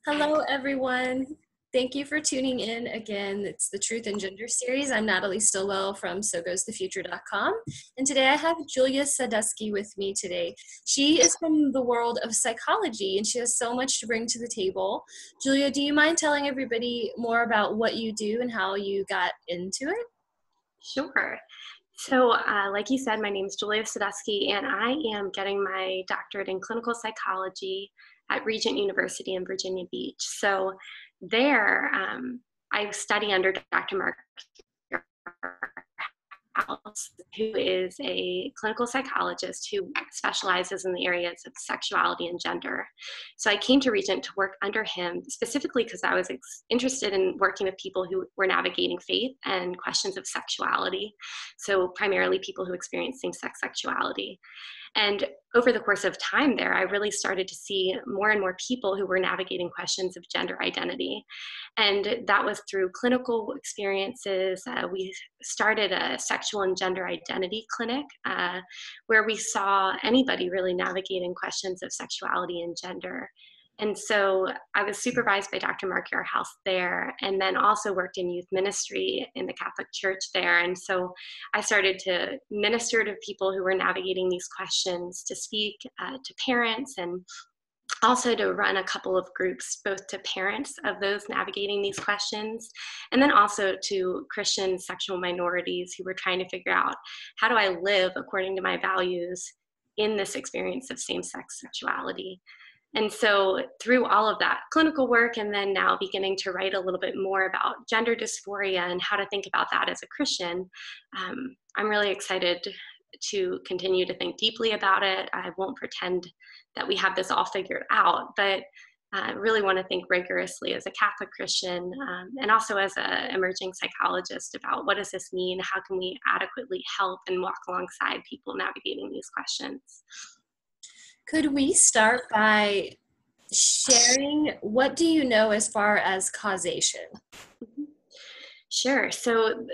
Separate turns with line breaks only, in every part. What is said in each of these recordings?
Hello, everyone. Thank you for tuning in again. It's the Truth and Gender series. I'm Natalie Stillwell from sogoesthefuture.com. And today I have Julia Sadusky with me today. She is from the world of psychology and she has so much to bring to the table. Julia, do you mind telling everybody more about what you do and how you got into it?
Sure. So, like you said, my name is Julia Sadusky, and I am getting my doctorate in clinical psychology at Regent University in Virginia Beach. So, there, I study under Dr. Mark House, who is a clinical psychologist who specializes in the areas of sexuality and gender. So I came to Regent to work under him specifically because I was interested in working with people who were navigating faith and questions of sexuality. So primarily people who experience same-sex sexuality. And over the course of time there, I really started to see more and more people who were navigating questions of gender identity. And that was through clinical experiences. We started a sexual and gender identity clinic where we saw anybody really navigating questions of sexuality and gender. And so I was supervised by Dr. Mark House there, and then also worked in youth ministry in the Catholic Church there. And so I started to minister to people who were navigating these questions, to speak to parents, and also to run a couple of groups, both to parents of those navigating these questions, and then also to Christian sexual minorities who were trying to figure out, how do I live according to my values in this experience of same-sex sexuality? And so through all of that clinical work, and then now beginning to write a little bit more about gender dysphoria and how to think about that as a Christian, I'm really excited to continue to think deeply about it. I won't pretend that we have this all figured out, but I really want to think rigorously as a Catholic Christian, and also as an emerging psychologist, about what does this mean? How can we adequately help and walk alongside people navigating these questions?
Could we start by sharing what do you know as far as causation?
Sure. So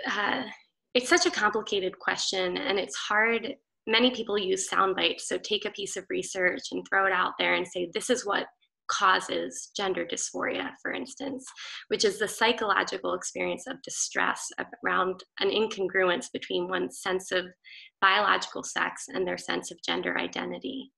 it's such a complicated question, and it's hard. Many people use sound bites. So take a piece of research and throw it out there and say, this is what causes gender dysphoria, for instance, which is the psychological experience of distress around an incongruence between one's sense of biological sex and their sense of gender identity.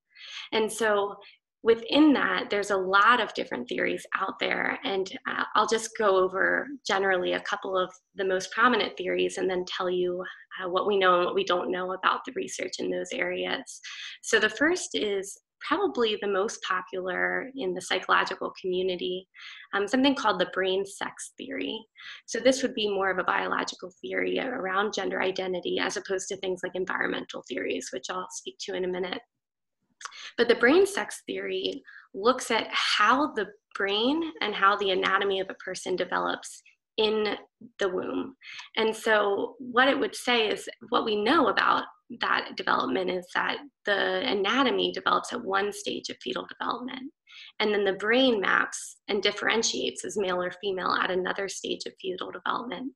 And so within that, there's a lot of different theories out there. And I'll just go over generally a couple of the most prominent theories and then tell you what we know and what we don't know about the research in those areas. So the first is probably the most popular in the psychological community, something called the brain sex theory. So this would be more of a biological theory around gender identity, as opposed to things like environmental theories, which I'll speak to in a minute. But the brain sex theory looks at how the brain and how the anatomy of a person develops in the womb. And so what it would say is, what we know about that development is that the anatomy develops at one stage of fetal development, and then the brain maps and differentiates as male or female at another stage of fetal development.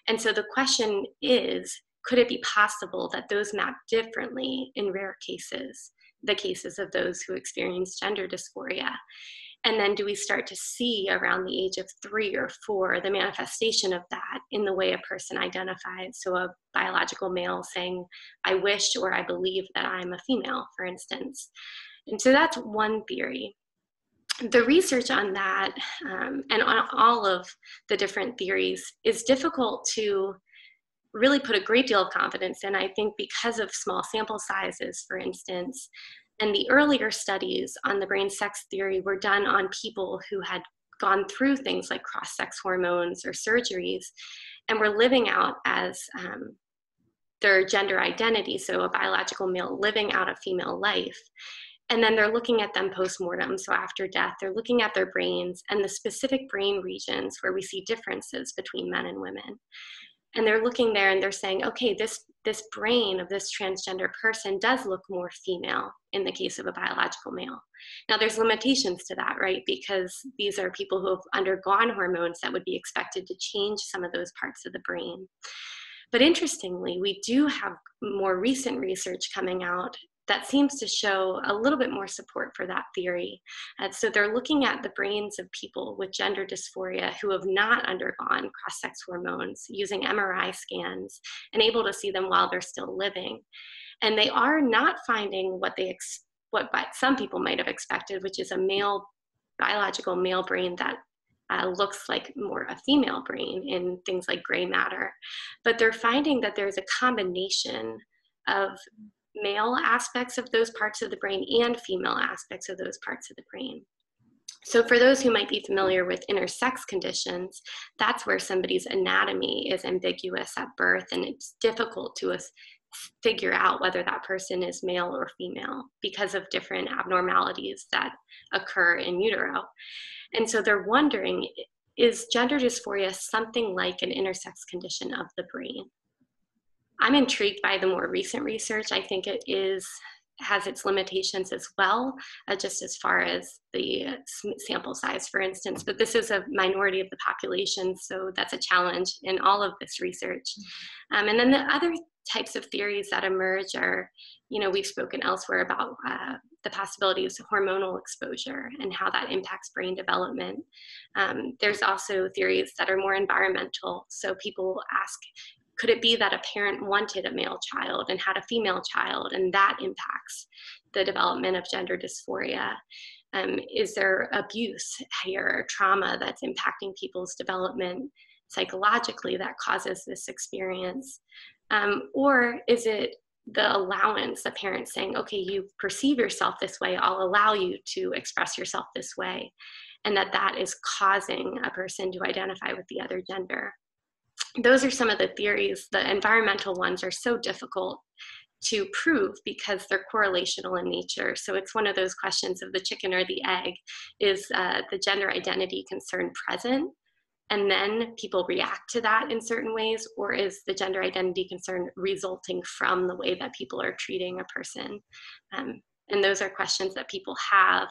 And so the question is, could it be possible that those map differently in rare cases, the cases of those who experience gender dysphoria? And then do we start to see around the age of 3 or 4 the manifestation of that in the way a person identifies? So a biological male saying, I wish or I believe that I'm a female, for instance. And so that's one theory. The research on that and on all of the different theories is difficult to really put a great deal of confidence in, I think, because of small sample sizes, for instance. And the earlier studies on the brain sex theory were done on people who had gone through things like cross-sex hormones or surgeries and were living out as their gender identity, so a biological male living out a female life. And then they're looking at them post-mortem, so after death, they're looking at their brains and the specific brain regions where we see differences between men and women. And they're looking there and they're saying, okay, this brain of this transgender person does look more female in the case of a biological male. Now there's limitations to that, right? Because these are people who have undergone hormones that would be expected to change some of those parts of the brain. But interestingly, we do have more recent research coming out that seems to show a little bit more support for that theory. So they're looking at the brains of people with gender dysphoria who have not undergone cross-sex hormones using MRI scans and able to see them while they're still living. And they are not finding what some people might have expected, which is a biological male brain that looks like more a female brain in things like gray matter. But they're finding that there's a combination of male aspects of those parts of the brain and female aspects of those parts of the brain. So for those who might be familiar with intersex conditions, that's where somebody's anatomy is ambiguous at birth, and it's difficult to figure out whether that person is male or female because of different abnormalities that occur in utero. And so they're wondering, is gender dysphoria something like an intersex condition of the brain? I'm intrigued by the more recent research. I think it has its limitations as well, just as far as the sample size, for instance. But this is a minority of the population, so that's a challenge in all of this research. And then the other types of theories that emerge are, we've spoken elsewhere about the possibilities of hormonal exposure and how that impacts brain development. There's also theories that are more environmental. So people ask, could it be that a parent wanted a male child and had a female child, and that impacts the development of gender dysphoria? Is there abuse here or trauma that's impacting people's development psychologically that causes this experience? Or is it the allowance, the parent saying, okay, you perceive yourself this way, I'll allow you to express yourself this way, and that is causing a person to identify with the other gender? Those are some of the theories. The environmental ones are so difficult to prove because they're correlational in nature. So it's one of those questions of the chicken or the egg. Is the gender identity concern present, and then people react to that in certain ways, or is the gender identity concern resulting from the way that people are treating a person? And those are questions that people have.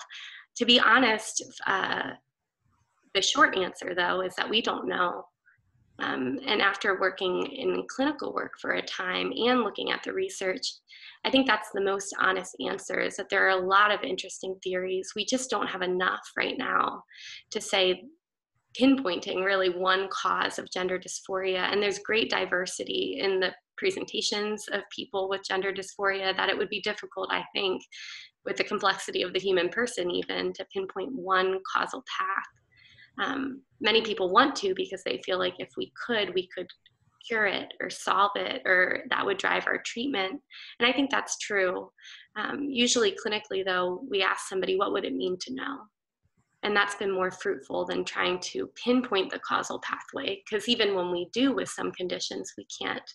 To be honest, the short answer, though, is that we don't know. And after working in clinical work for a time and looking at the research, I think that's the most honest answer, is that there are a lot of interesting theories. We just don't have enough right now to say, pinpointing really one cause of gender dysphoria. And there's great diversity in the presentations of people with gender dysphoria that it would be difficult, I think, with the complexity of the human person even, to pinpoint one causal path. Many people want to, because they feel like if we could cure it or solve it, or that would drive our treatment. And I think that's true. Usually clinically, though, we ask somebody, what would it mean to know? And that's been more fruitful than trying to pinpoint the causal pathway, because even when we do with some conditions, we can't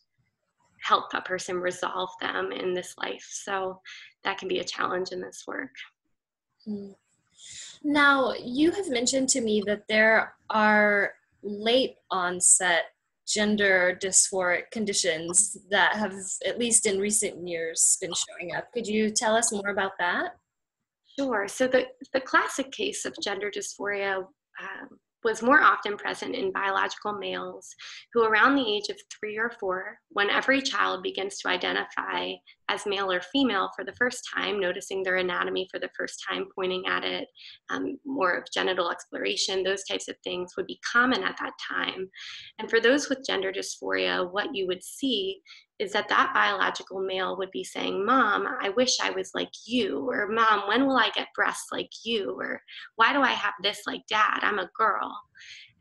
help a person resolve them in this life. So that can be a challenge in this work.
Now, you have mentioned to me that there are late onset gender dysphoric conditions that have, at least in recent years, been showing up. Could you tell us more about that?
Sure. So the classic case of gender dysphoria was more often present in biological males who, around the age of 3 or 4, when every child begins to identify as male or female for the first time, noticing their anatomy for the first time, pointing at it, more of genital exploration, those types of things would be common at that time. And for those with gender dysphoria, what you would see is that biological male would be saying, Mom, I wish I was like you, or Mom, when will I get breasts like you, or why do I have this like Dad? I'm a girl.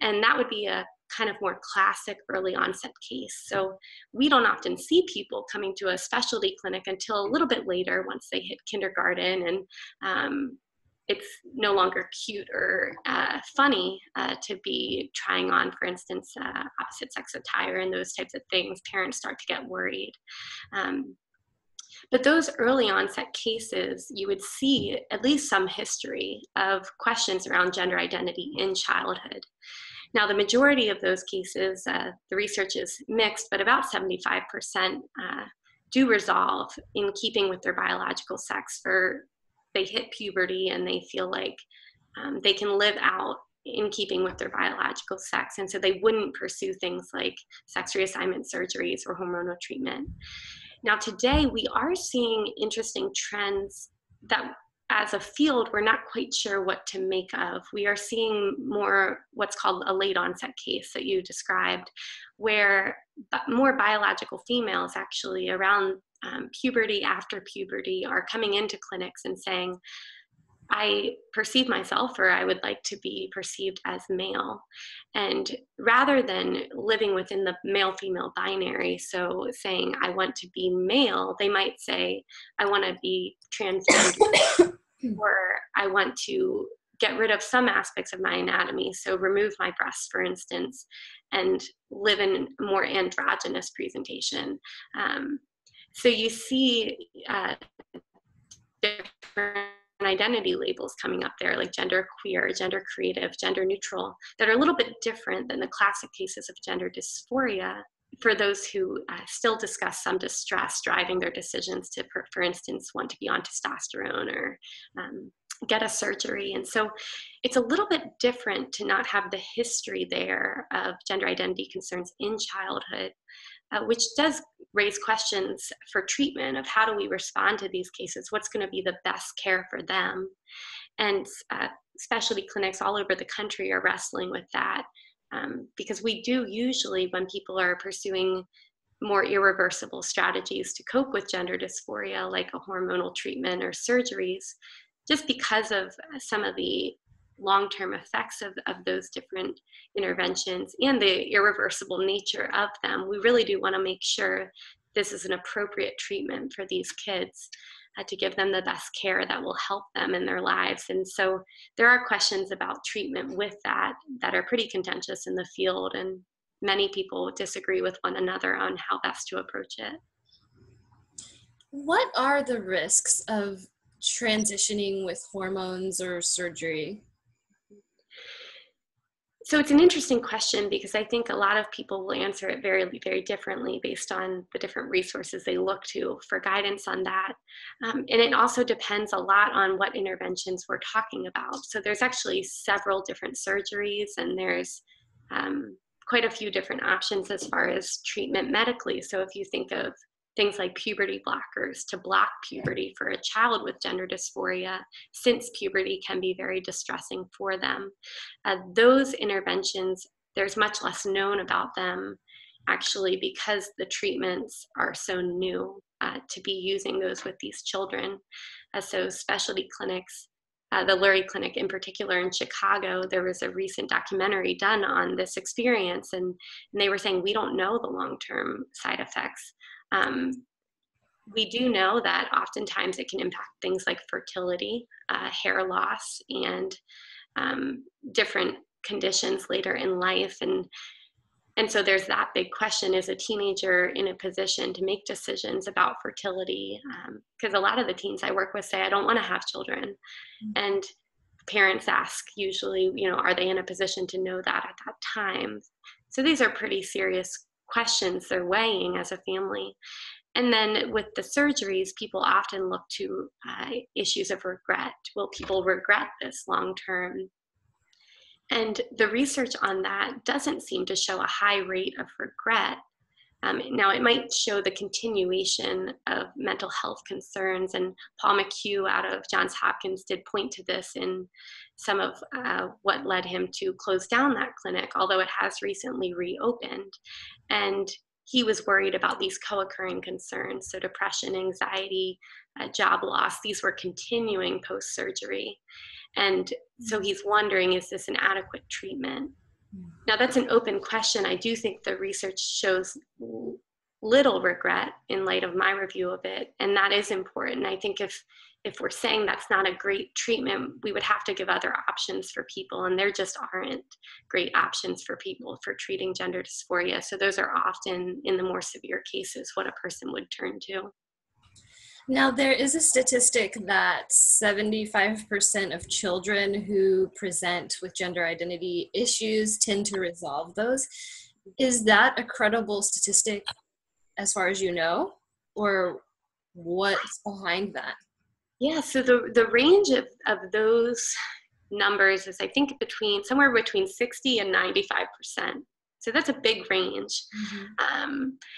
And that would be a kind of more classic early onset case. So we don't often see people coming to a specialty clinic until a little bit later, once they hit kindergarten, and it's no longer cute or funny to be trying on, for instance, opposite sex attire and those types of things. Parents start to get worried. But those early onset cases, you would see at least some history of questions around gender identity in childhood. Now, the majority of those cases, the research is mixed, but about 75% do resolve in keeping with their biological sex. They hit puberty and they feel like they can live out in keeping with their biological sex. And so they wouldn't pursue things like sex reassignment surgeries or hormonal treatment. Now today we are seeing interesting trends that as a field, we're not quite sure what to make of. We are seeing more what's called a late onset case that you described, where more biological females actually around puberty, after puberty, are coming into clinics and saying, I perceive myself, or I would like to be perceived as male. And rather than living within the male-female binary, so saying I want to be male, they might say, I want to be transgender, or I want to get rid of some aspects of my anatomy, so remove my breasts, for instance, and live in a more androgynous presentation. So you see different identity labels coming up there, like gender queer, gender creative, gender neutral, that are a little bit different than the classic cases of gender dysphoria, for those who still discuss some distress driving their decisions to, for instance, want to be on testosterone or get a surgery. And so it's a little bit different to not have the history there of gender identity concerns in childhood, which does raise questions for treatment of how do we respond to these cases, what's going to be the best care for them. And specialty clinics all over the country are wrestling with that, because we do usually, when people are pursuing more irreversible strategies to cope with gender dysphoria, like a hormonal treatment or surgeries, just because of some of the long-term effects of those different interventions and the irreversible nature of them, we really do want to make sure this is an appropriate treatment for these kids, to give them the best care that will help them in their lives. And so there are questions about treatment with that are pretty contentious in the field, and many people disagree with one another on how best to approach it.
What are the risks of transitioning with hormones or surgery?
So it's an interesting question, because I think a lot of people will answer it very, very differently based on the different resources they look to for guidance on that. And it also depends a lot on what interventions we're talking about. So there's actually several different surgeries, and there's quite a few different options as far as treatment medically. So if you think of things like puberty blockers to block puberty for a child with gender dysphoria, since puberty can be very distressing for them. Those interventions, there's much less known about them, actually, because the treatments are so new to be using those with these children. So specialty clinics, the Lurie Clinic in particular in Chicago, there was a recent documentary done on this experience, and they were saying, we don't know the long-term side effects. We do know that oftentimes it can impact things like fertility, hair loss, and different conditions later in life. And so there's that big question: is a teenager in a position to make decisions about fertility? Because a lot of the teens I work with say, I don't want to have children. And parents ask usually, are they in a position to know that at that time? So these are pretty serious questions they're weighing as a family. And then with the surgeries, people often look to issues of regret. Will people regret this long term? And the research on that doesn't seem to show a high rate of regret. Now, it might show the continuation of mental health concerns, and Paul McHugh out of Johns Hopkins did point to this in some of what led him to close down that clinic, although it has recently reopened. And he was worried about these co-occurring concerns, so depression, anxiety, job loss, these were continuing post-surgery. And so he's wondering, is this an adequate treatment? Now, that's an open question. I do think the research shows little regret in light of my review of it, and that is important. I think if we're saying that's not a great treatment, we would have to give other options for people, and there just aren't great options for people for treating gender dysphoria. So those are often, in the more severe cases, what a person would turn to.
Now, there is a statistic that 75% of children who present with gender identity issues tend to resolve those. Is that a credible statistic as far as you know, or what's behind that?
Yeah, so the range of those numbers is, I think, somewhere between 60 and 95%. So that's a big range.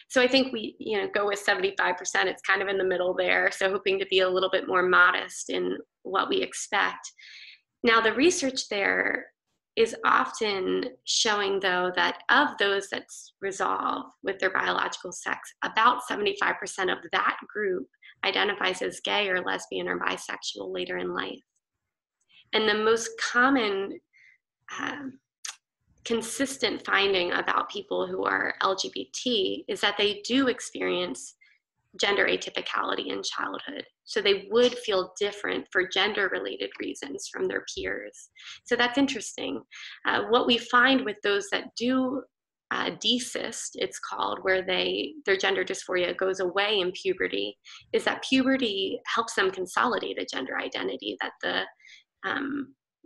So I think we, go with 75%. It's kind of in the middle there. So hoping to be a little bit more modest in what we expect. Now, the research there is often showing, though, that of those that resolve with their biological sex, about 75% of that group identifies as gay or lesbian or bisexual later in life. And the most common consistent finding about people who are LGBT is that they do experience gender atypicality in childhood. So they would feel different for gender-related reasons from their peers. So that's interesting. What we find with those that do desist, it's called, where their gender dysphoria goes away in puberty, is that puberty helps them consolidate a gender identity, that the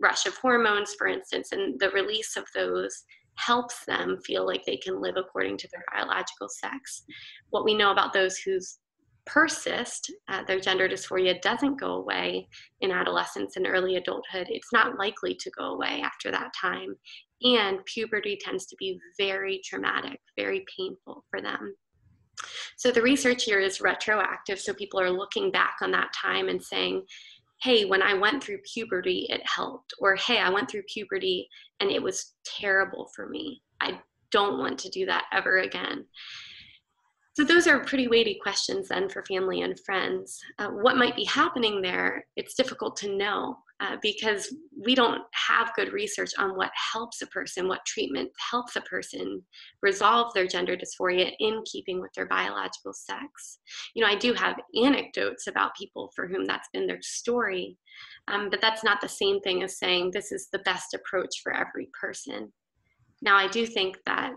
rush of hormones, for instance, and the release of those helps them feel like they can live according to their biological sex. What we know about those who persist, their gender dysphoria doesn't go away in adolescence and early adulthood. It's not likely to go away after that time. And puberty tends to be very traumatic, very painful for them. So the research here is retroactive. So people are looking back on that time and saying, hey, when I went through puberty, it helped. Or, hey, I went through puberty and it was terrible for me. I don't want to do that ever again. So those are pretty weighty questions then for family and friends. What might be happening there, it's difficult to know because we don't have good research on what helps a person, what treatment helps a person resolve their gender dysphoria in keeping with their biological sex. I do have anecdotes about people for whom that's been their story, but that's not the same thing as saying this is the best approach for every person. Now, I do think that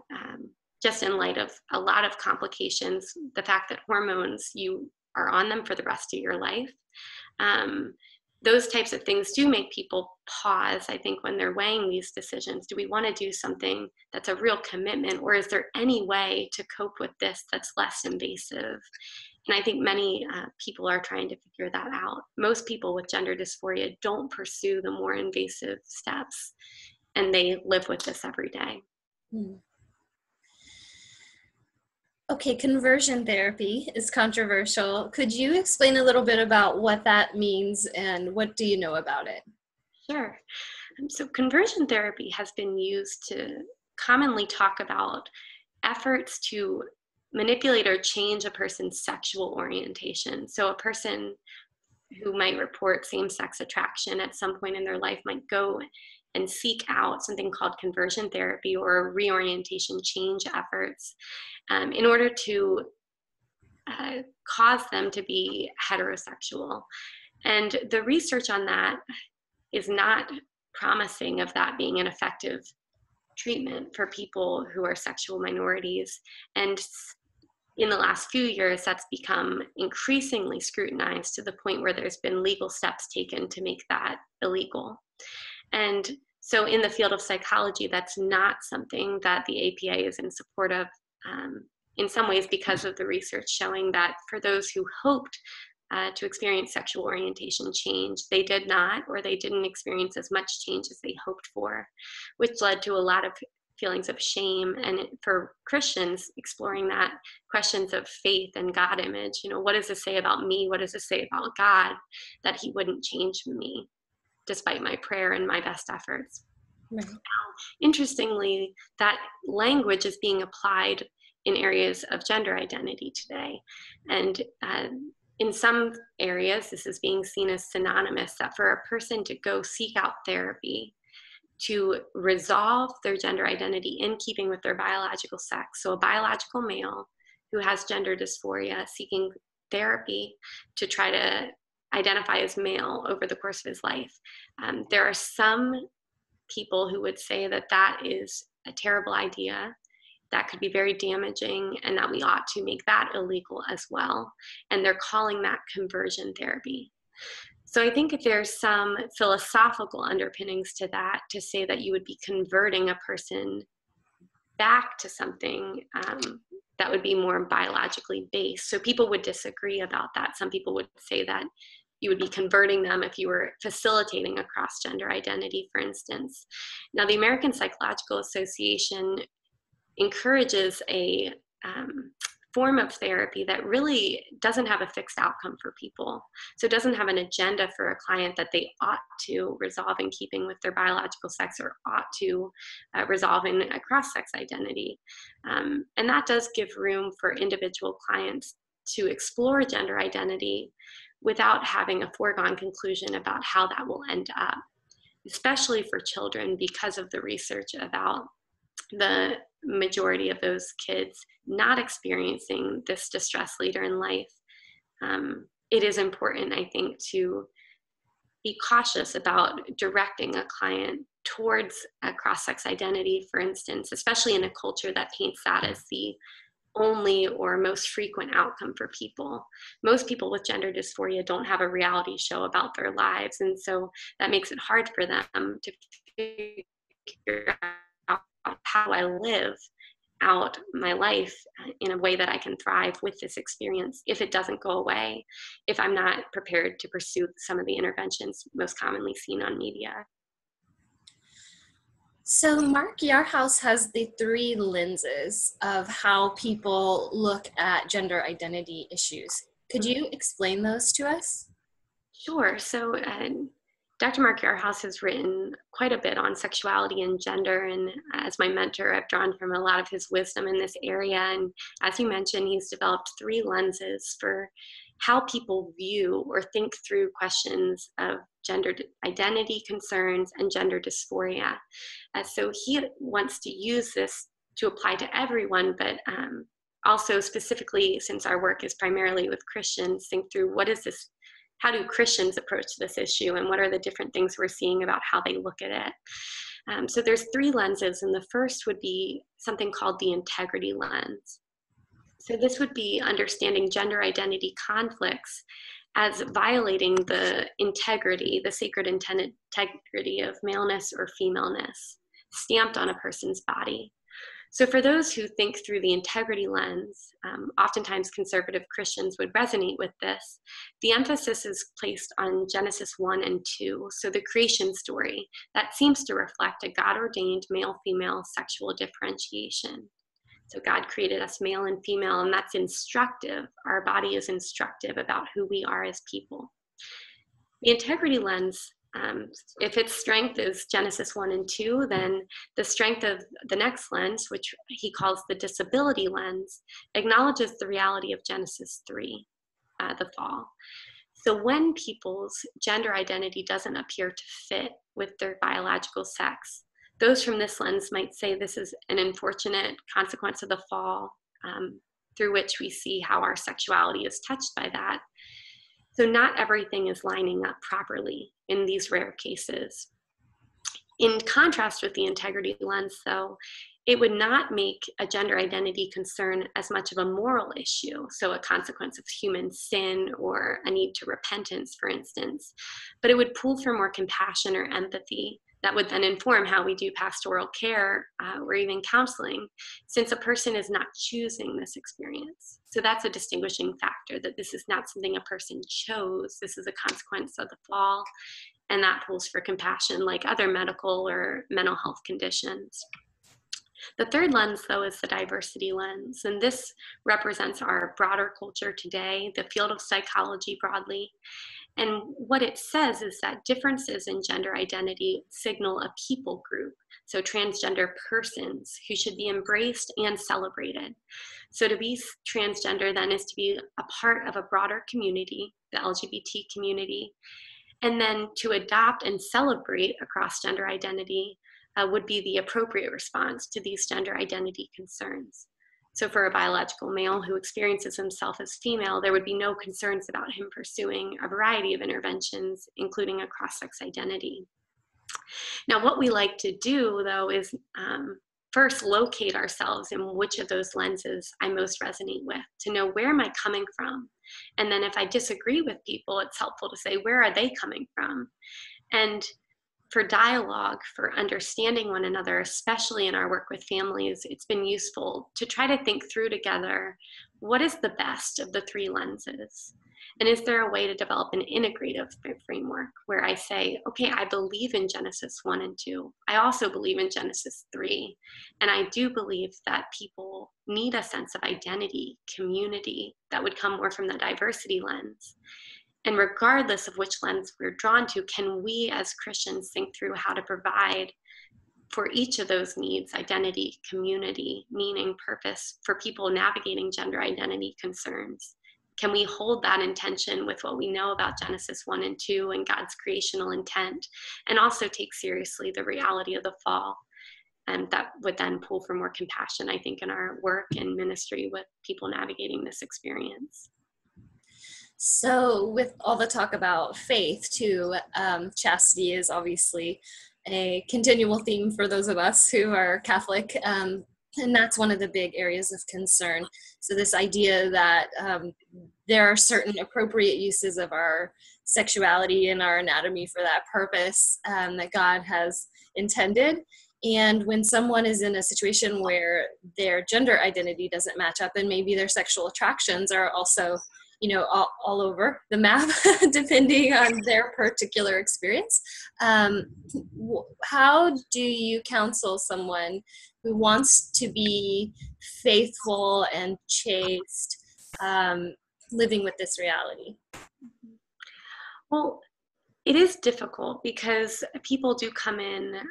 just in light of a lot of complications, the fact that hormones, you are on them for the rest of your life, those types of things do make people pause, I think, when they're weighing these decisions. Do we want to do something that's a real commitment, or is there any way to cope with this that's less invasive? And I think many people are trying to figure that out. Most people with gender dysphoria don't pursue the more invasive steps, and they live with this every day.
Okay, conversion therapy is controversial. Could you explain a little bit about what that means and what do you know about it?
Sure. So conversion therapy has been used to commonly talk about efforts to manipulate or change a person's sexual orientation. So a person who might report same-sex attraction at some point in their life might go and seek out something called conversion therapy or reorientation change efforts in order to cause them to be heterosexual. And the research on that is not promising of that being an effective treatment for people who are sexual minorities. And in the last few years, that's become increasingly scrutinized to the point where there's been legal steps taken to make that illegal. And so in the field of psychology, that's not something that the APA is in support of, in some ways because of the research showing that for those who hoped to experience sexual orientation change, they did not, or they didn't experience as much change as they hoped for, which led to a lot of feelings of shame. And for Christians, exploring that questions of faith and God image, what does this say about me? What does this say about God that he wouldn't change me despite my prayer and my best efforts?
Right.
Interestingly, that language is being applied in areas of gender identity today. And in some areas, this is being seen as synonymous, that for a person to go seek out therapy to resolve their gender identity in keeping with their biological sex. So a biological male who has gender dysphoria seeking therapy to try to identify as male over the course of his life. There are some people who would say that that is a terrible idea, that could be very damaging, and that we ought to make that illegal as well. And they're calling that conversion therapy. So I think if there's some philosophical underpinnings to that, to say that you would be converting a person back to something that would be more biologically based. So people would disagree about that. Some people would say that you would be converting them if you were facilitating a cross-gender identity, for instance. Now, the American Psychological Association encourages a form of therapy that really doesn't have a fixed outcome for people. So it doesn't have an agenda for a client that they ought to resolve in keeping with their biological sex or ought to resolve in a cross-sex identity. And that does give room for individual clients to explore gender identity without having a foregone conclusion about how that will end up, especially for children, because of the research about the majority of those kids not experiencing this distress later in life. It is important, I think, to be cautious about directing a client towards a cross-sex identity, for instance, especially in a culture that paints that as the only or most frequent outcome for people. Most people with gender dysphoria don't have a reality show about their lives, and so that makes it hard for them to figure out how I live out my life in a way that I can thrive with this experience if it doesn't go away, if I'm not prepared to pursue some of the interventions most commonly seen on media.
So Mark Yarhouse has the 3 lenses of how people look at gender identity issues. Could you explain those to us?
Sure. So Dr. Mark Yarhouse has written quite a bit on sexuality and gender, and as my mentor, I've drawn from a lot of his wisdom in this area. And as you mentioned, he's developed 3 lenses for how people view or think through questions of gender identity concerns and gender dysphoria. So he wants to use this to apply to everyone, but also specifically, since our work is primarily with Christians, think through what is this, how do Christians approach this issue, and what are the different things we're seeing about how they look at it. So there's 3 lenses, and the first would be something called the integrity lens. So this would be understanding gender identity conflicts as violating the integrity, the sacred integrity of maleness or femaleness stamped on a person's body. So for those who think through the integrity lens, oftentimes conservative Christians would resonate with this. The emphasis is placed on Genesis 1 and 2, so the creation story that seems to reflect a God-ordained male-female sexual differentiation. So God created us male and female, and that's instructive. Our body is instructive about who we are as people. The integrity lens, if its strength is Genesis 1 and 2, then the strength of the next lens, which he calls the disability lens, acknowledges the reality of Genesis 3, the fall. So when people's gender identity doesn't appear to fit with their biological sex, those from this lens might say this is an unfortunate consequence of the fall, through which we see how our sexuality is touched by that. So not everything is lining up properly in these rare cases. In contrast with the integrity lens, though, it would not make a gender identity concern as much of a moral issue, so a consequence of human sin or a need to repentance, for instance, but it would pull for more compassion or empathy that would then inform how we do pastoral care or even counseling, since a person is not choosing this experience. So that's a distinguishing factor, that this is not something a person chose, this is a consequence of the fall, and that pulls for compassion like other medical or mental health conditions. The third lens, though, is the diversity lens, and this represents our broader culture today, the field of psychology broadly. And what it says is that differences in gender identity signal a people group, so transgender persons who should be embraced and celebrated. So to be transgender then is to be a part of a broader community, the LGBT community, and then to adopt and celebrate across gender identity would be the appropriate response to these gender identity concerns. So for a biological male who experiences himself as female, there would be no concerns about him pursuing a variety of interventions, including a cross-sex identity. Now, what we like to do, though, is first locate ourselves in which of those lenses I most resonate with, to know where am I coming from. And then if I disagree with people, it's helpful to say, where are they coming from? And for dialogue, for understanding one another, especially in our work with families, it's been useful to try to think through together, what is the best of the 3 lenses? And is there a way to develop an integrative framework where I say, okay, I believe in Genesis 1 and 2. I also believe in Genesis 3. And I do believe that people need a sense of identity, community that would come more from the diversity lens. And regardless of which lens we're drawn to, can we as Christians think through how to provide for each of those needs, identity, community, meaning, purpose, for people navigating gender identity concerns? Can we hold that intention with what we know about Genesis 1 and 2 and God's creational intent, and also take seriously the reality of the fall? And that would then pull for more compassion, I think, in our work and ministry with people navigating this experience.
So with all the talk about faith too, chastity is obviously a continual theme for those of us who are Catholic, and that's one of the big areas of concern. So this idea that there are certain appropriate uses of our sexuality and our anatomy for that purpose that God has intended. And when someone is in a situation where their gender identity doesn't match up, and maybe their sexual attractions are also, all over the map, depending on their particular experience. How do you counsel someone who wants to be faithful and chaste, living with this reality?
Well, it is difficult because people do come in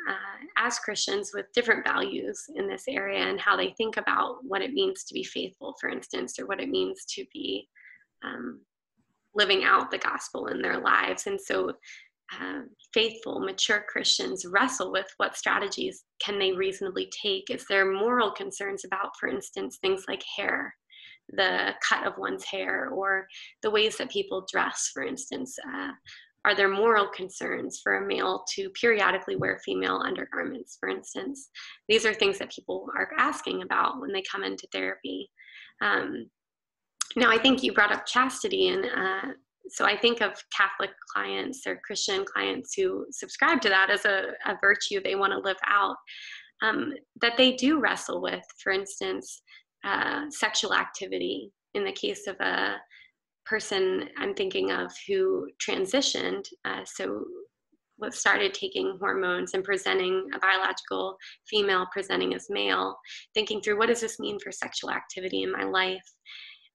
as Christians with different values in this area and how they think about what it means to be faithful, for instance, or what it means to be living out the gospel in their lives. And so faithful, mature Christians wrestle with what strategies can they reasonably take. Is there moral concerns about, for instance, things like hair, the cut of one's hair, or the ways that people dress, for instance? Are there moral concerns for a male to periodically wear female undergarments, for instance? These are things that people are asking about when they come into therapy. Now, I think you brought up chastity, and so I think of Catholic clients or Christian clients who subscribe to that as a virtue they want to live out, that they do wrestle with, for instance, sexual activity. In the case of a person I'm thinking of who transitioned, so started taking hormones and presenting a biological female presenting as male, thinking through, what does this mean for sexual activity in my life?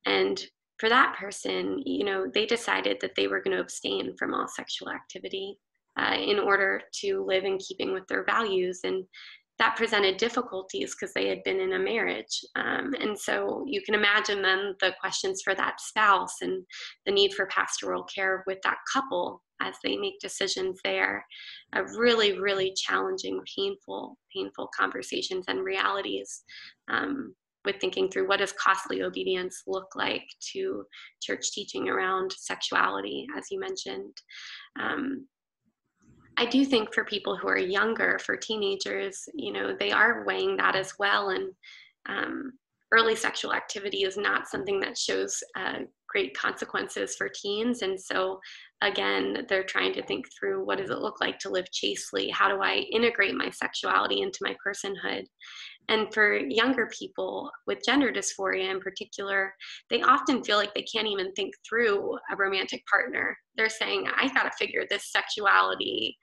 And for that person, they decided that they were going to abstain from all sexual activity in order to live in keeping with their values. And that presented difficulties because they had been in a marriage. And so you can imagine then the questions for that spouse and the need for pastoral care with that couple as they make decisions there. Really, really challenging, painful conversations and realities. With thinking through, what does costly obedience look like to church teaching around sexuality, as you mentioned. I do think for people who are younger, for teenagers, they are weighing that as well. And early sexual activity is not something that shows great consequences for teens. And so again, they're trying to think through, what does it look like to live chastely? How do I integrate my sexuality into my personhood? And for younger people with gender dysphoria in particular, they often feel like they can't even think through a romantic partner. They're saying, I got to figure this sexuality,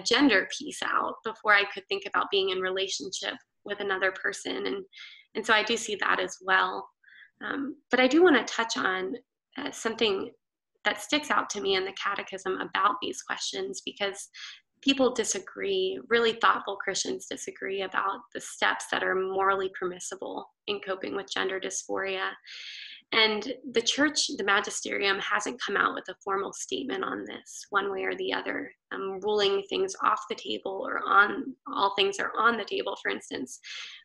gender piece out before I could think about being in relationship with another person. And so I do see that as well. But I do want to touch on something that sticks out to me in the catechism about these questions, because people disagree, really thoughtful Christians disagree about the steps that are morally permissible in coping with gender dysphoria. And the church, the magisterium, hasn't come out with a formal statement on this one way or the other, ruling things off the table or on all things are on the table, for instance,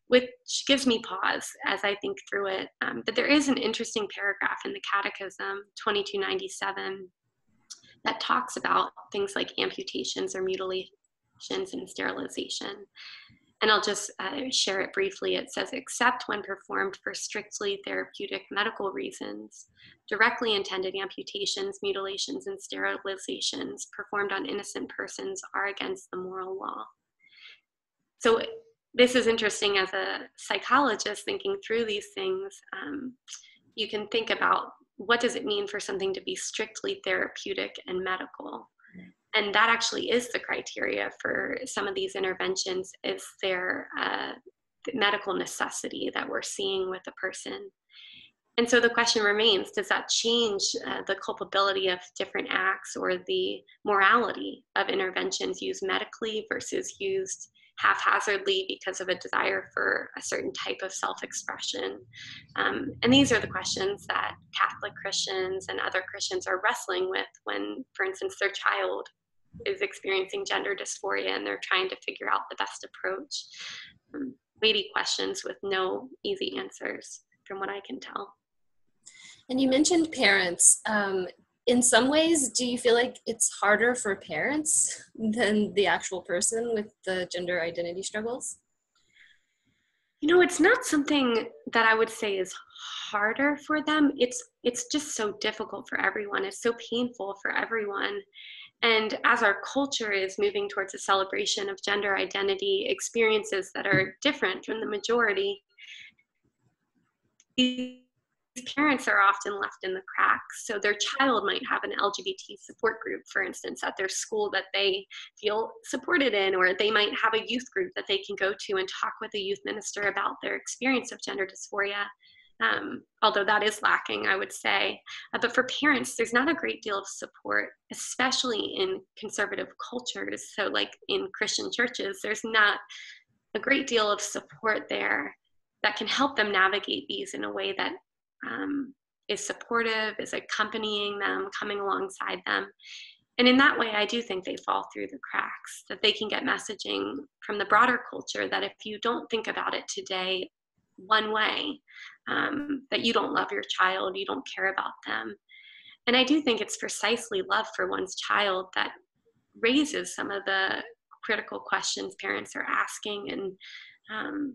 which gives me pause as I think through it. But there is an interesting paragraph in the Catechism, 2297, that talks about things like amputations or mutilations and sterilization. And I'll just share it briefly. It says, except when performed for strictly therapeutic medical reasons, directly intended amputations, mutilations, and sterilizations performed on innocent persons are against the moral law. So this is interesting as a psychologist thinking through these things. You can think about what does it mean for something to be strictly therapeutic and medical? And that actually is the criteria for some of these interventions, is their medical necessity that we're seeing with a person. And so the question remains, does that change the culpability of different acts or the morality of interventions used medically versus used haphazardly because of a desire for a certain type of self-expression? And these are the questions that Catholic Christians and other Christians are wrestling with when, for instance, their child is experiencing gender dysphoria and they're trying to figure out the best approach. Weighty questions with no easy answers, from what I can tell.
And you mentioned parents. In some ways, do you feel like it's harder for parents than the actual person with the gender identity struggles?
It's not something that I would say is harder for them. It's just so difficult for everyone. It's so painful for everyone. And as our culture is moving towards a celebration of gender identity experiences that are different from the majority, these parents are often left in the cracks. So their child might have an LGBT support group, for instance, at their school that they feel supported in, or they might have a youth group that they can go to and talk with a youth minister about their experience of gender dysphoria. Although that is lacking, I would say. But for parents, there's not a great deal of support, especially in conservative cultures. So like in Christian churches, there's not a great deal of support there that can help them navigate these in a way that is supportive, is accompanying them, coming alongside them. And in that way, I do think they fall through the cracks, that they can get messaging from the broader culture that if you don't think about it today one way, that you don't love your child, you don't care about them. And I do think it's precisely love for one's child that raises some of the critical questions parents are asking, and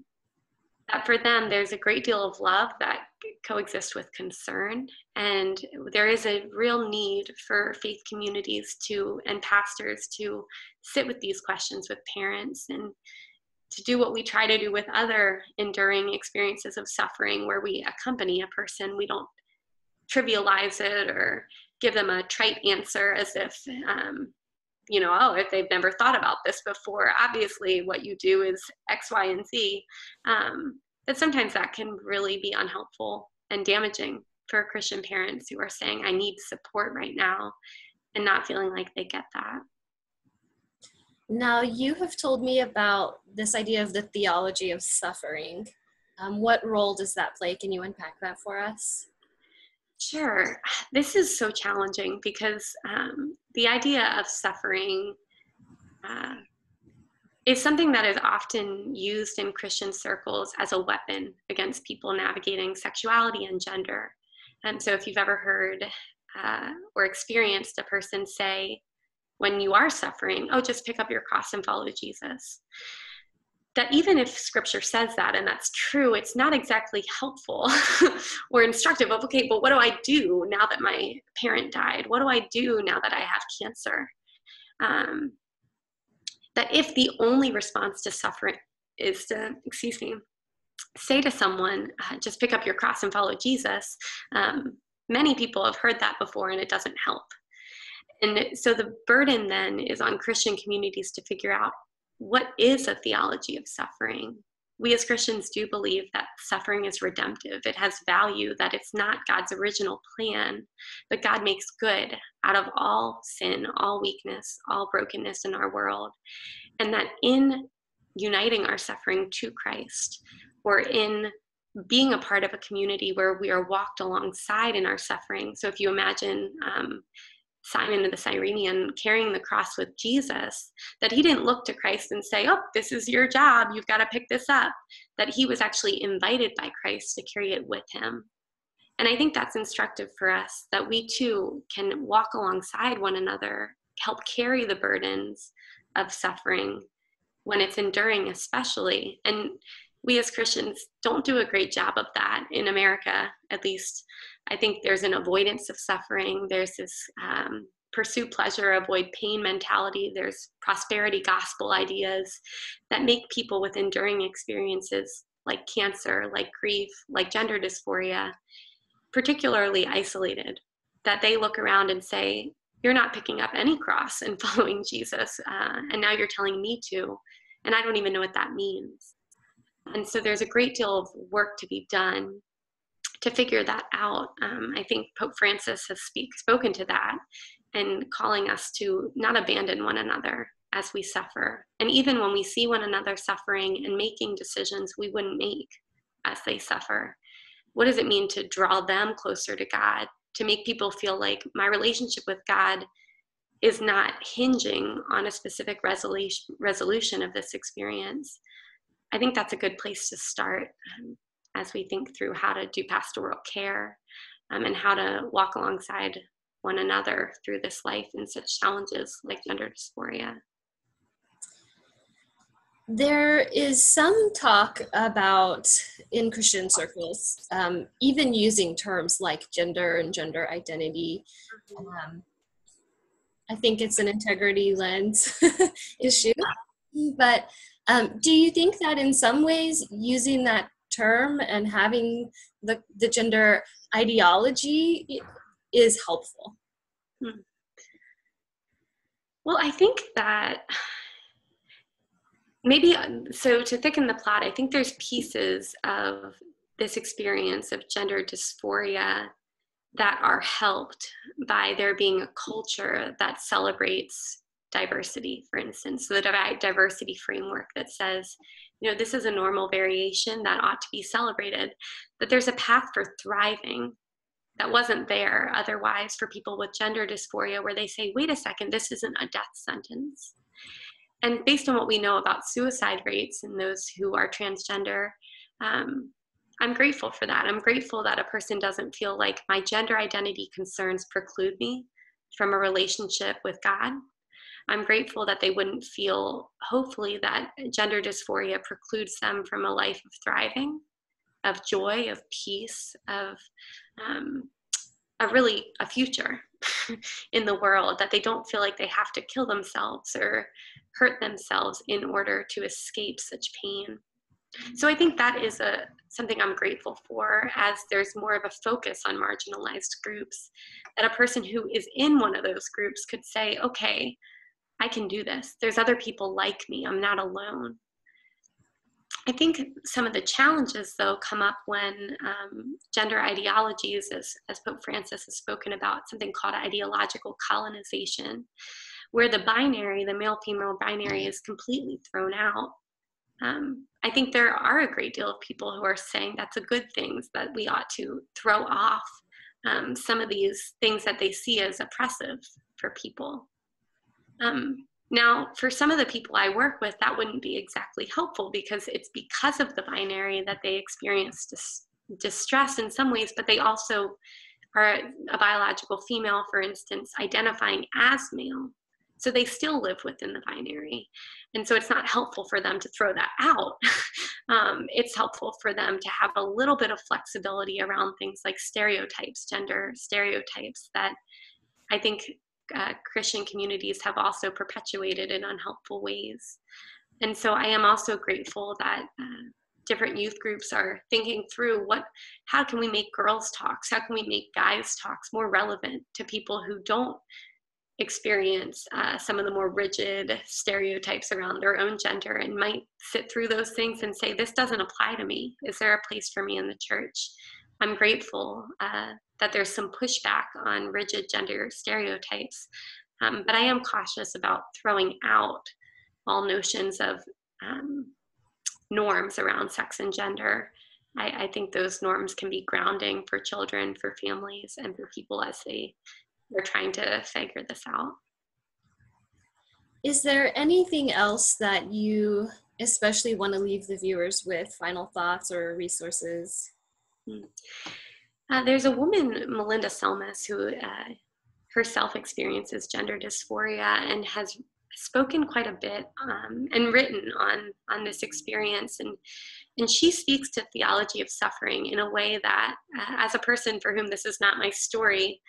that for them, there's a great deal of love that coexists with concern. And there is a real need for faith communities and pastors to sit with these questions with parents and to do what we try to do with other enduring experiences of suffering, where we accompany a person. We don't trivialize it or give them a trite answer as if, if they've never thought about this before. Obviously, what you do is X, Y, and Z. But sometimes that can really be unhelpful and damaging for Christian parents who are saying, I need support right now, and not feeling like they get that.
Now, you have told me about this idea of the theology of suffering. What role does that play? Can you unpack that for us?
Sure. This is so challenging because the idea of suffering is something that is often used in Christian circles as a weapon against people navigating sexuality and gender. And so if you've ever heard or experienced a person say, when you are suffering, oh, just pick up your cross and follow Jesus. That even if scripture says that, and that's true, it's not exactly helpful or instructive of, okay, but what do I do now that my parent died? What do I do now that I have cancer? That if the only response to suffering is to, say to someone, just pick up your cross and follow Jesus, many people have heard that before and it doesn't help. And so the burden then is on Christian communities to figure out, what is a theology of suffering? We as Christians do believe that suffering is redemptive. It has value, that it's not God's original plan, but God makes good out of all sin, all weakness, all brokenness in our world. And that in uniting our suffering to Christ, or in being a part of a community where we are walked alongside in our suffering. So if you imagine Simon the Cyrenian carrying the cross with Jesus, that he didn't look to Christ and say, oh, this is your job, you've got to pick this up, that he was actually invited by Christ to carry it with him. And I think that's instructive for us, that we too can walk alongside one another, help carry the burdens of suffering when it's enduring, especially. And we as Christians don't do a great job of that in America, at least. I think there's an avoidance of suffering. There's this pursue pleasure, avoid pain mentality. There's prosperity gospel ideas that make people with enduring experiences like cancer, like grief, like gender dysphoria, particularly isolated, that they look around and say, you're not picking up any cross and following Jesus, and now you're telling me to, and I don't even know what that means. And so there's a great deal of work to be done to figure that out. I think Pope Francis has spoken to that and calling us to not abandon one another as we suffer. And even when we see one another suffering and making decisions we wouldn't make as they suffer, what does it mean to draw them closer to God, to make people feel like my relationship with God is not hinging on a specific resolution of this experience? I think that's a good place to start as we think through how to do pastoral care and how to walk alongside one another through this life and such challenges like gender dysphoria.
There is some talk about, in Christian circles, even using terms like gender and gender identity. I think it's an integrity lens issue. But do you think that in some ways using that term and having the gender ideology is helpful?
Well, I think that maybe, so to thicken the plot, I think there's pieces of this experience of gender dysphoria that are helped by there being a culture that celebrates diversity, for instance. So the diversity framework that says, this is a normal variation that ought to be celebrated, that there's a path for thriving that wasn't there otherwise for people with gender dysphoria, where they say, wait a second, this isn't a death sentence. And based on what we know about suicide rates in those who are transgender, I'm grateful for that. I'm grateful that a person doesn't feel like my gender identity concerns preclude me from a relationship with God. I'm grateful that they wouldn't feel, hopefully, that gender dysphoria precludes them from a life of thriving, of joy, of peace, of a future in the world, that they don't feel like they have to kill themselves or hurt themselves in order to escape such pain. So I think that is something I'm grateful for, as there's more of a focus on marginalized groups, that a person who is in one of those groups could say, okay, I can do this. There's other people like me. I'm not alone. I think some of the challenges, though, come up when gender ideologies, as Pope Francis has spoken about, something called ideological colonization, where the binary, the male-female binary, is completely thrown out. I think there are a great deal of people who are saying that's a good thing, that we ought to throw off some of these things that they see as oppressive for people. Now, for some of the people I work with, that wouldn't be exactly helpful, because it's because of the binary that they experience distress in some ways, but they also are a biological female, for instance, identifying as male. So they still live within the binary. And so it's not helpful for them to throw that out. It's helpful for them to have a little bit of flexibility around things like stereotypes, gender stereotypes, that I think Christian communities have also perpetuated in unhelpful ways. And so I am also grateful that different youth groups are thinking through how can we make girls' talks, how can we make guys' talks more relevant to people who don't experience some of the more rigid stereotypes around their own gender, and might sit through those things and say, this doesn't apply to me. Is there a place for me in the church? I'm grateful that there's some pushback on rigid gender stereotypes, but I am cautious about throwing out all notions of norms around sex and gender. I think those norms can be grounding for children, for families, and for people as they're trying to figure this out.
Is there anything else that you especially want to leave the viewers with, final thoughts or resources?
There's a woman, Melinda Selmas, who herself experiences gender dysphoria and has spoken quite a bit and written on this experience. And she speaks to theology of suffering in a way that, as a person for whom this is not my story,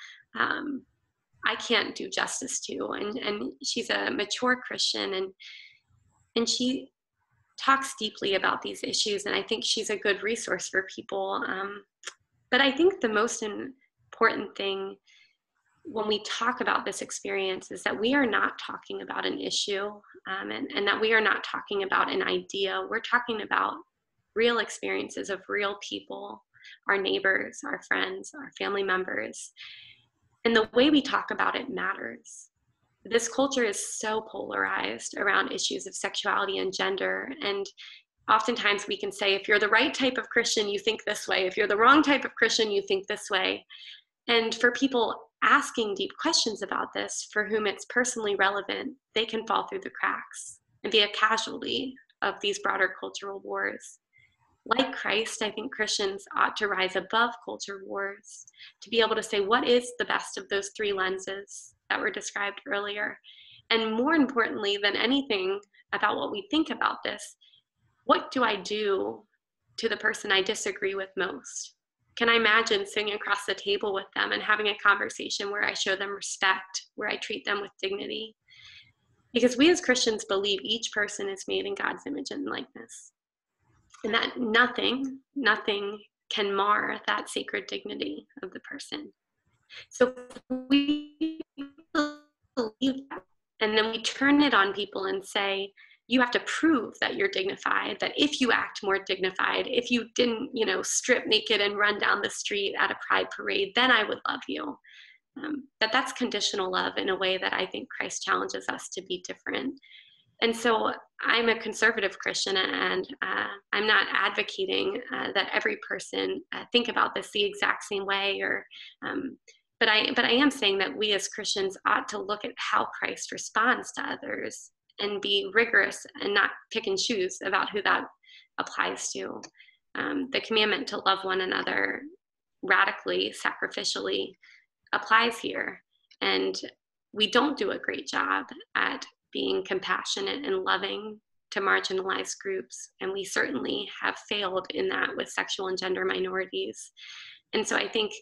I can't do justice to. And she's a mature Christian, and she talks deeply about these issues. And I think she's a good resource for people. But I think the most important thing when we talk about this experience is that we are not talking about an issue, and that we are not talking about an idea. We're talking about real experiences of real people, our neighbors, our friends, our family members. And the way we talk about it matters. This culture is so polarized around issues of sexuality and gender. And oftentimes we can say, if you're the right type of Christian, you think this way. If you're the wrong type of Christian, you think this way. And for people asking deep questions about this, for whom it's personally relevant, they can fall through the cracks and be a casualty of these broader cultural wars. Like Christ, I think Christians ought to rise above culture wars, to be able to say, what is the best of those three lenses that were described earlier? And more importantly than anything about what we think about this, what do I do to the person I disagree with most? Can I imagine sitting across the table with them and having a conversation where I show them respect, where I treat them with dignity? Because we as Christians believe each person is made in God's image and likeness, and that nothing can mar that sacred dignity of the person. So we believe that, and then we turn it on people and say, you have to prove that you're dignified, that if you act more dignified, if you didn't, strip naked and run down the street at a pride parade, then I would love you. That's conditional love in a way that I think Christ challenges us to be different. And so I'm a conservative Christian, and I'm not advocating that every person think about this the exact same way, but I am saying that we as Christians ought to look at how Christ responds to others and be rigorous and not pick and choose about who that applies to. The commandment to love one another radically, sacrificially applies here. And we don't do a great job at being compassionate and loving to marginalized groups. And we certainly have failed in that with sexual and gender minorities. And so I think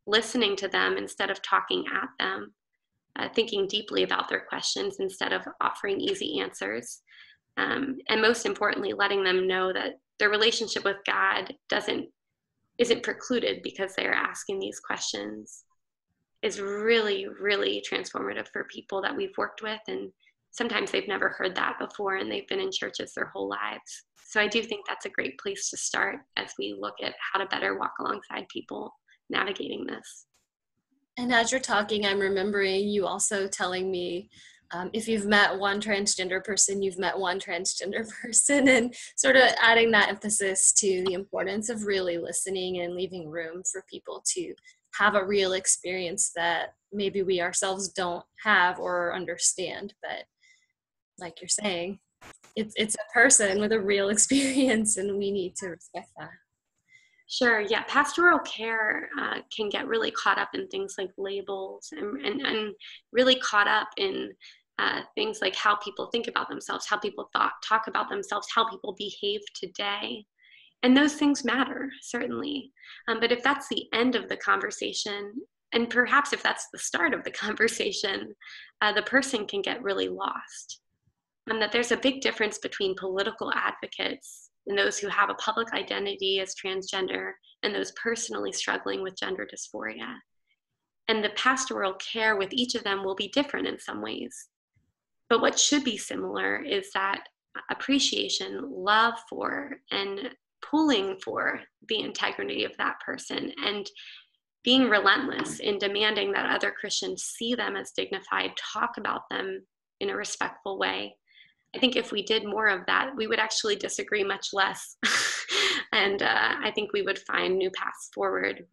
listening to them instead of talking at them, thinking deeply about their questions instead of offering easy answers, and most importantly, letting them know that their relationship with God isn't precluded because they are asking these questions, is really, really transformative for people that we've worked with. And sometimes they've never heard that before, and they've been in churches their whole lives. So I do think that's a great place to start as we look at how to better walk alongside people navigating this.
And as you're talking, I'm remembering you also telling me, if you've met one transgender person, you've met one transgender person, and sort of adding that emphasis to the importance of really listening and leaving room for people to have a real experience that maybe we ourselves don't have or understand. But like you're saying, it's a person with a real experience, and we need to respect that.
Sure. Yeah. Pastoral care can get really caught up in things like labels and really caught up in things like how people think about themselves, how people talk about themselves, how people behave today. And those things matter, certainly. But if that's the end of the conversation, and perhaps if that's the start of the conversation, the person can get really lost. That there's a big difference between political advocates and those who have a public identity as transgender and those personally struggling with gender dysphoria. And the pastoral care with each of them will be different in some ways. But what should be similar is that appreciation, love for, and pulling for the integrity of that person, and being relentless in demanding that other Christians see them as dignified, talk about them in a respectful way. I think if we did more of that, we would actually disagree much less. And I think we would find new paths forward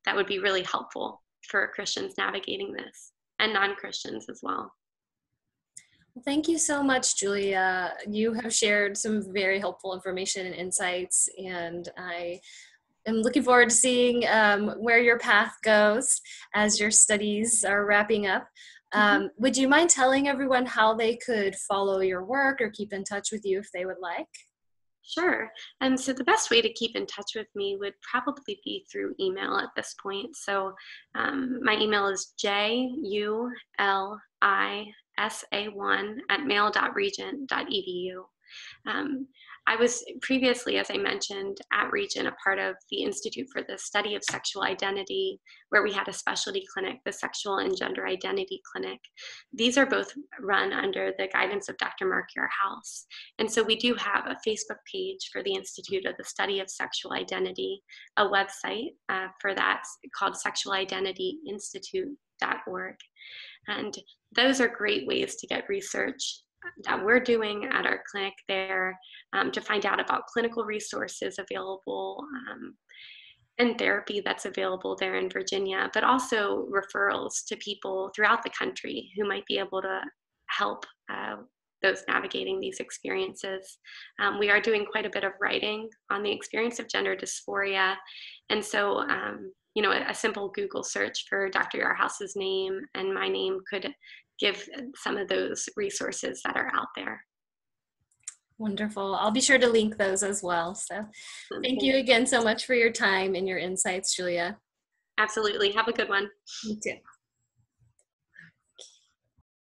that would be really helpful for Christians navigating this, and non-Christians as well.
Well, thank you so much, Julia. You have shared some very helpful information and insights, and I am looking forward to seeing where your path goes as your studies are wrapping up. Would you mind telling everyone how they could follow your work or keep in touch with you if they would like?
Sure. So the best way to keep in touch with me would probably be through email at this point. So my email is julisa1@mail.regent.edu. I was previously, as I mentioned, at Region, a part of the Institute for the Study of Sexual Identity, where we had a specialty clinic, the Sexual and Gender Identity Clinic. These are both run under the guidance of Dr. Mark House. And so we do have a Facebook page for the Institute of the Study of Sexual Identity, a website for that called sexualidentityinstitute.org. And those are great ways to get research that we're doing at our clinic there, to find out about clinical resources available, and therapy that's available there in Virginia, but also referrals to people throughout the country who might be able to help those navigating these experiences. We are doing quite a bit of writing on the experience of gender dysphoria. And so, a simple Google search for Dr. Yarhouse's name and my name could give some of those resources that are out there.
Wonderful. I'll be sure to link those as well. So thank you again so much for your time and your insights, Julia.
Absolutely. Have a good one.
You too.